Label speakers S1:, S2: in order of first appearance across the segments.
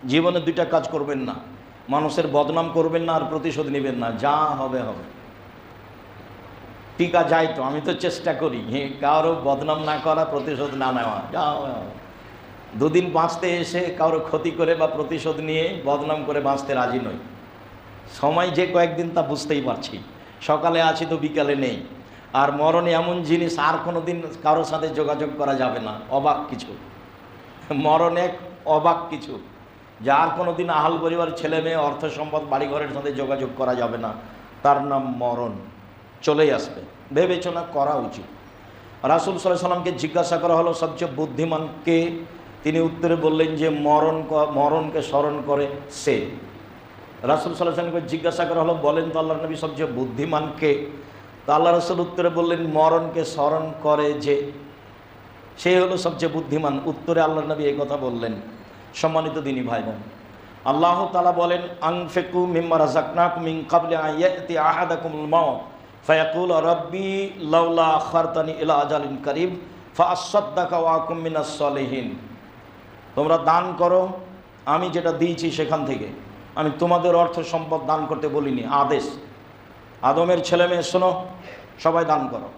S1: জীবনে দুইটা কাজ করবেন না, মানুষের বদনাম করবেন না আর প্রতিশোধ নেবেন না। যা হবে হবে, টিকা যায় তো, আমি তো চেষ্টা করি কারো বদনাম না করা, প্রতিশোধ না নেওয়া। যা হবে হবে। দুদিন বাঁচতে এসে কারো ক্ষতি করে বা প্রতিশোধ নিয়ে বদনাম করে বাঁচতে রাজি নই। সময় যে কয়েকদিন তা বুঝতেই পারছি, সকালে আছি তো বিকালে নেই। আর মরণে এমন জিনিস, আর কোনো দিন কারোর সাথে যোগাযোগ করা যাবে না। অবাক কিছু, মরণে অবাক কিছু, যার কোনো দিন আহাল পরিবার, ছেলে মেয়ে, অর্থ সম্পদ, বাড়িঘরের সাথে যোগাযোগ করা যাবে না। তার নাম মরণ, চলেই আসবে। বিবেচনা করা উচিত। রাসূল সাল্লাল্লাহু আলাইহি সাল্লামকে জিজ্ঞাসা করা হলো সবচেয়ে বুদ্ধিমান কে? তিনি উত্তরে বললেন যে মরণকে স্মরণ করে সে। রাসূল সাল্লাল্লাহু আলাইহি সাল্লামকে জিজ্ঞাসা করা হলো বলেন তো আল্লাহর নবী সবচেয়ে বুদ্ধিমান কে? তো আল্লাহ রাসূল উত্তরে বললেন মরণকে স্মরণ করে যে, সে হলো সবচেয়ে বুদ্ধিমান। উত্তরে আল্লাহর নবী এই কথা বললেন। সম্মানিত দিনী ভাই বোন, আল্লাহ তাআলা বলেন আনফিকু মিম্মা রাযাকনাকুম মিন ক্বাবলি আন ইয়াতি আহাদাকুমুল মাউত ফায়াকুল রাব্বি লাউলা আখারতানি ইলা আজালিন কারীব ফাআসাদদাকা ওয়া আকুম মিনাস সালিহিন। তোমরা দান করো আমি যেটা দিয়েছি সেখান থেকে। আমি তোমাদের অর্থ সম্পদ দান করতে বলিনি, আদেশ। আদমের ছেলে মেয়ে শোনো, সবাই দান করো,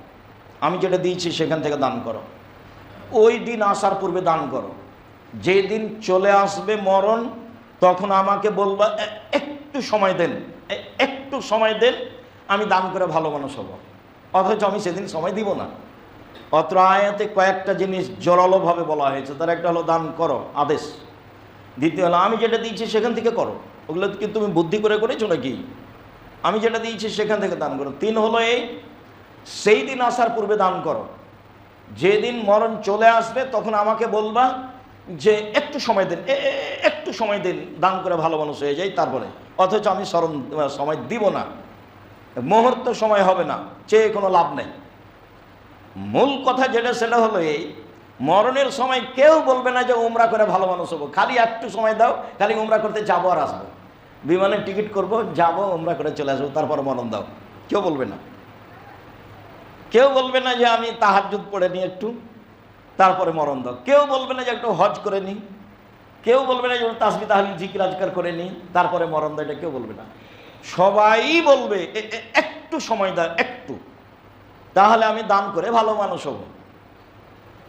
S1: আমি যেটা দিয়েছি সেখান থেকে দান করো। ওই দিন আসার পূর্বে দান করো। যেদিন চলে আসবে মরণ, তখন আমাকে বলবা একটু সময় দেন, একটু সময় দেন, আমি দান করে ভালো মানুষ হব। অথচ আমি সেদিন সময় দিব না। অত্র আয়াতে কয়েকটা জিনিস জোরালোভাবে বলা হয়েছে। তার একটা হলো দান করো, আদেশ। দ্বিতীয় হলো আমি যেটা দিয়েছি সেখান থেকে করো। ওগুলো কি তুমি বুদ্ধি করে করেছো নাকি? আমি যেটা দিয়েছি সেখান থেকে দান করো। তিন হলো এই, সেই দিন আসার পূর্বে দান করো। যেদিন মরণ চলে আসবে তখন আমাকে বলবা যে একটু সময় দেন, একটু সময় দেন, দান করে ভালো মানুষ হয়ে যাই তারপরে। অথচ আমি সময় দিব না, মুহূর্ত সময় হবে না, চেয়ে কোনো লাভ নেই। মূল কথা যেটা, সেটা হলো এই, মরণের সময় কেউ বলবে না যে উমরা করে ভালো মানুষ হবো। খালি একটু সময় দাও, খালি উমরা করতে যাবো আর আসবো, বিমানের টিকিট করবো, যাবো, উমরা করে চলে আসবো, তারপরে মরণ দাও। কেউ বলবে না। কেউ বলবে না যে আমি তাহাজ্জুদ পড়ে নিই একটু, তারপরে মরণ দাও। কেউ বলবে না যে একটু হজ করে নিই। কেউ বলবে না যে তাসবিহ তাহলিল জিকির আজকার করে নিই, তারপরে মরণ দাও। এটা কেউ বলবে না। সবাই বলবে একটু সময় দাও, একটু, তাহলে আমি দান করে ভালো মানুষ হব।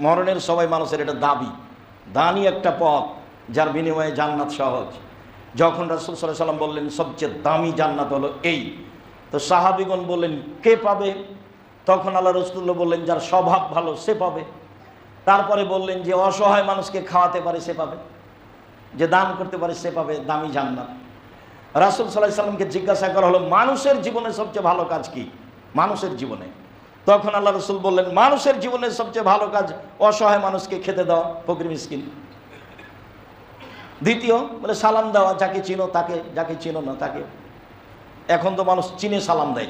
S1: মরণের সবাই মানুষের এটা দাবি, দানই একটা পথ যার বিনিময়ে জান্নাত সহজ। যখন রাসূল সাল্লাল্লাহু আলাইহি সাল্লাম বললেন সবচেয়ে দামি জান্নাত হলো এই, তো সাহাবীগণ বললেন কে পাবে? তখন আল্লাহ রাসূলুল্লাহ বললেন যার স্বভাব ভালো সে পাবে। তারপরে বললেন যে অসহায় মানুষকে খাওয়াতে পারে সে পাবে, যে দান করতে পারে সে পাবে দামি জান্নাত। রাসূল সাল্লাল্লাহু আলাইহি সাল্লামকে জিজ্ঞাসা করা হলো মানুষের জীবনে সবচেয়ে ভালো কাজ কি? মানুষের জীবনে। তখন আল্লাহ রাসূল বললেন মানুষের জীবনে সবচেয়ে ভালো কাজ অসহায় মানুষকে খেতে দেওয়া, ফকির মিসকিন। দ্বিতীয় বলে সালাম দেওয়া, যাকে চিনো তাকে, যাকে চিনো না তাকে। এখন তো মানুষ চিনে সালাম দেয়।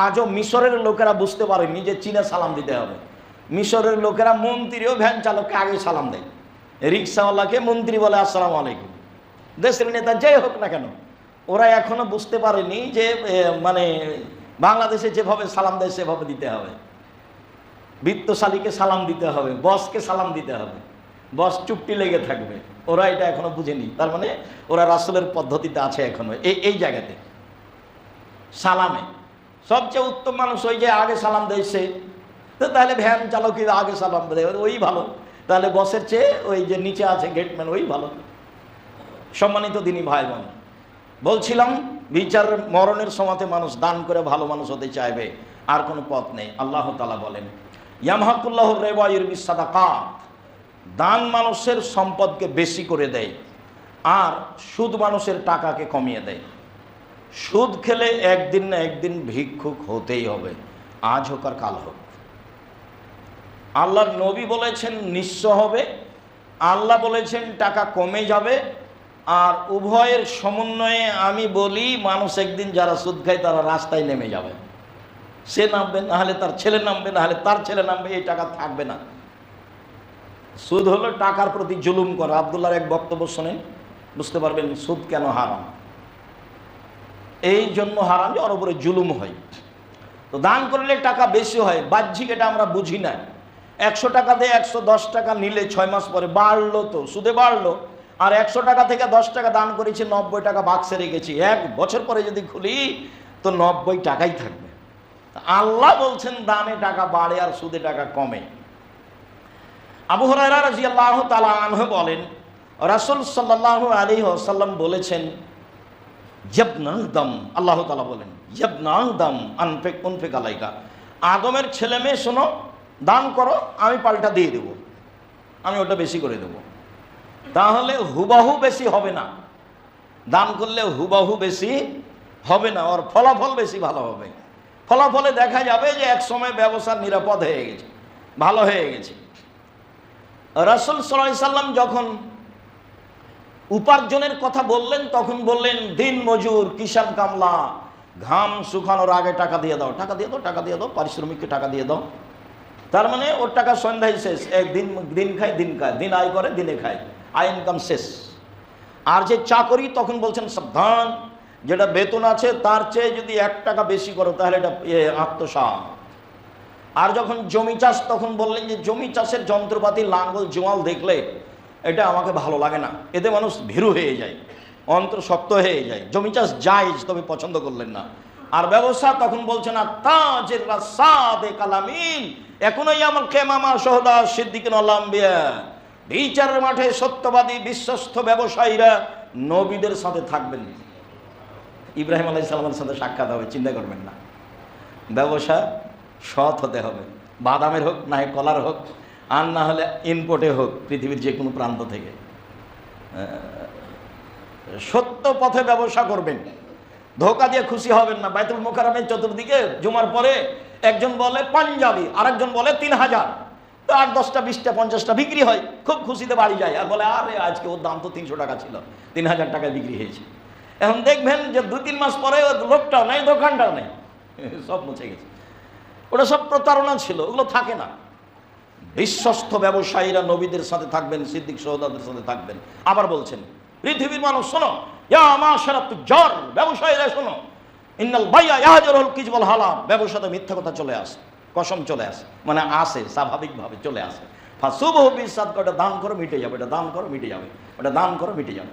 S1: আজও মিশরের লোকেরা বুঝতে পারেনি যে চীনে সালাম দিতে হবে। মিশরের লোকেরা মন্ত্রীও ভ্যান চালককে আগে সালাম দেয়, রিক্সাওয়ালাকে মন্ত্রী বলে আসসালামু আলাইকুম। দেশের নেতা যেই হোক না কেন, ওরা এখনো বুঝতে পারেনি যে মানে বাংলাদেশে যেভাবে সালাম দেয় সেভাবে দিতে হবে। বিত্তশালীকে সালাম দিতে হবে, বসকে সালাম দিতে হবে, বস চুপটি লেগে থাকবে। ওরা এটা এখনো বুঝেনি। তার মানে ওরা রাসূলের পদ্ধতিতে আছে এখনো এই জায়গাতে। সালামে সবচেয়ে উত্তম মানুষ ওই যে আগে সালাম দেয় সে। তো তাহলে ভ্যান চালকই আগে সালাম দেয়, ওই ভালো। তাহলে বসের চেয়ে ওই যে নিচে আছে গেটম্যান, ওই ভালো। সম্মানিত দিনী ভাই বোন, বলছিলাম বিচার মরণের সময়তে মানুষ দান করে ভালো মানুষ হতে চাইবে, আর কোনো পথ নেই। আল্লাহ তাআলা বলেন ইয়ামহাকুল্লাহুর রিবা ওয়া ইউরবিস সাদাকাত, দান মানুষের সম্পদকে বেশি করে দেয় আর সুদ মানুষের টাকাকে কমিয়ে দেয়। সুদ খেলে একদিন না একদিন ভিক্ষুক হতেই হবে, আজ হোক আর কাল হোক। আল্লাহর নবী বলেছেন নিঃস্ব হবে, আল্লাহ বলেছেন টাকা কমে যাবে। আর উভয়ের সমন্বয়ে আমি বলি মানুষ একদিন যারা সুদ খায় তারা রাস্তায় নেমে যাবে। সে নামবে, নাহলে তার ছেলে নামবে, নাহলে তার ছেলে নামবে, এই টাকা থাকবে না। সুদ হলো টাকার প্রতি জুলুম করা। আব্দুল্লাহর এক বক্তব্য শোনেন, বুঝতে পারবেন সুদ কেন হারাম। এই জন্য হারাম যে ওর উপরে জুলুম হয়। তো দান করলে টাকা বেশি হয়, বাহ্যিক এটা আমরা বুঝি না। 100 টাকা দিয়ে 110 টাকা নিলে 6 মাস পরে বাড়লো, তো সুদে বাড়লো। আর 100 টাকা থেকে 10 টাকা দান করেছি, 90 টাকা বাক্সে রেখেছি, 1 বছর পরে যদি খুলি তো 90 টাকাই থাকবে। আল্লাহ বলছেন দানে টাকা বাড়ে আর সুদে টাকা কমে। আবু হুরায়রা রাদিয়াল্লাহু তাআলা আনহু বলেন, রাসূল সাল্লাল্লাহু আলাইহি ওয়াসাল্লাম বলেছেন, ইয়াবনা আদম, আল্লাহ তাআলা বলেন, ইয়াবনা আদম আনফিক আলাইকা, আদমের ছেলে মেয়ে শোনো, দান করো, আমি পাল্টা দিয়ে দেব, আমি ওটা বেশি করে দেব। তাহলে হুবাহু বেশি হবে না, দান করলে হুবাহু বেশি হবে না, ওর ফলাফল বেশি ভালো হবে। ফলাফলে দেখা যাবে যে এক সময় ব্যবসা নিরাপদ হয়ে গেছে, ভালো হয়ে গেছে। রাসূল সাল্লাল্লাহু আলাইহি সাল্লাম যখন উপার্জনের কথা বললেন তখন বললেন, দিন মজুর, কিষান কামলা, ঘাম শুকানোর আগে টাকা দিয়ে দাও, টাকা দিয়ে দাও, টাকা দিয়ে দাও, পারিশ্রমিককে টাকা দিয়ে দাও। তার মানে ওর টাকা সন্ধ্যায় শেষ, একদিন দিন খায়, দিন আয় করে, দিনে খায়, আয় ইনকাম শেষ। আর যে চাকরি, তখন বলছেন সাবধান, যেটা বেতন আছে তার চেয়ে যদি 1 টাকা বেশি করো তাহলে এটা আত্মসাৎ। আর যখন জমি চাষ, তখন বললেন যে জমি চাষের যন্ত্রপাতি, লাঙ্গল জোয়াল দেখলে এটা আমাকে ভালো লাগে না, এতে মানুষ ভীরু হয়ে যায়, অন্তর শক্ত হয়ে যায়, জমি চাষ জায়েজ, তবে পছন্দ করলেন না। আর ব্যবসা, তখন বলছেন আত্তাজির রাসাদে কালামিন, এখনই আমার কেমামা শহদা সিদ্দিকিন ওয়াল আম্বিয়া, বিচারের মাঠে সত্যবাদী বিশ্বস্ত ব্যবসায়ীরা নবীদের সাথে থাকবেন। ইব্রাহিম আলাইহিস সালামের সাথে সাক্ষাৎ হবে, চিন্তা করবেন না। ব্যবসা সৎ হতে হবে, বাদামের হোক, না হয় কলার হোক, আর না হলে ইনপোর্টে হোক, পৃথিবীর যে কোনো প্রান্ত থেকে। সত্য পথে ব্যবসা করবেন, ধোকা দিয়ে খুশি হবেন না। বাইতুল মোকাররমের চতুর্দিকে জুমার পরে একজন বলে পাঞ্জাবি, আরেকজন বলে 3000, তো 8, 10টা, 20টা, 50টা বিক্রি হয়, খুব খুশিতে বাড়ি যায়, আর বলে আরে আজকে ওর দাম তো 300 টাকা ছিল, 3000 টাকায় বিক্রি হয়েছে। এখন দেখবেন যে 2-3 মাস পরে লোকটাও নেই, দোকানটাও নেই, সব মুছে গেছে। ওটা সব প্রতারণা ছিল, ওগুলো থাকে না। বিশ্বস্ত ব্যবসায়ীরা নবীদের সাথে থাকবেন, সিদ্দিক শুহাদাদের সাথে থাকবেন। আবার বলছেন, পৃথিবীর মানুষ শোনো, ইয়া মাশারাত তুজ্জার, ব্যবসায়ীরা শোনো, ইন্নাল বাইয়া ইয়াহজুরুল কিযব ওয়াল হালাম, ব্যবসাতে মিথ্যা কথা চলে আসে, কসম চলে আসে, মানে আসে, স্বাভাবিকভাবে চলে আসে। ফাসুবহু বিসাদকা, ওটা দান করো মিটে যাবে, এটা দান করো মিটে যাবে, ওটা দান করো মিটে যাবে।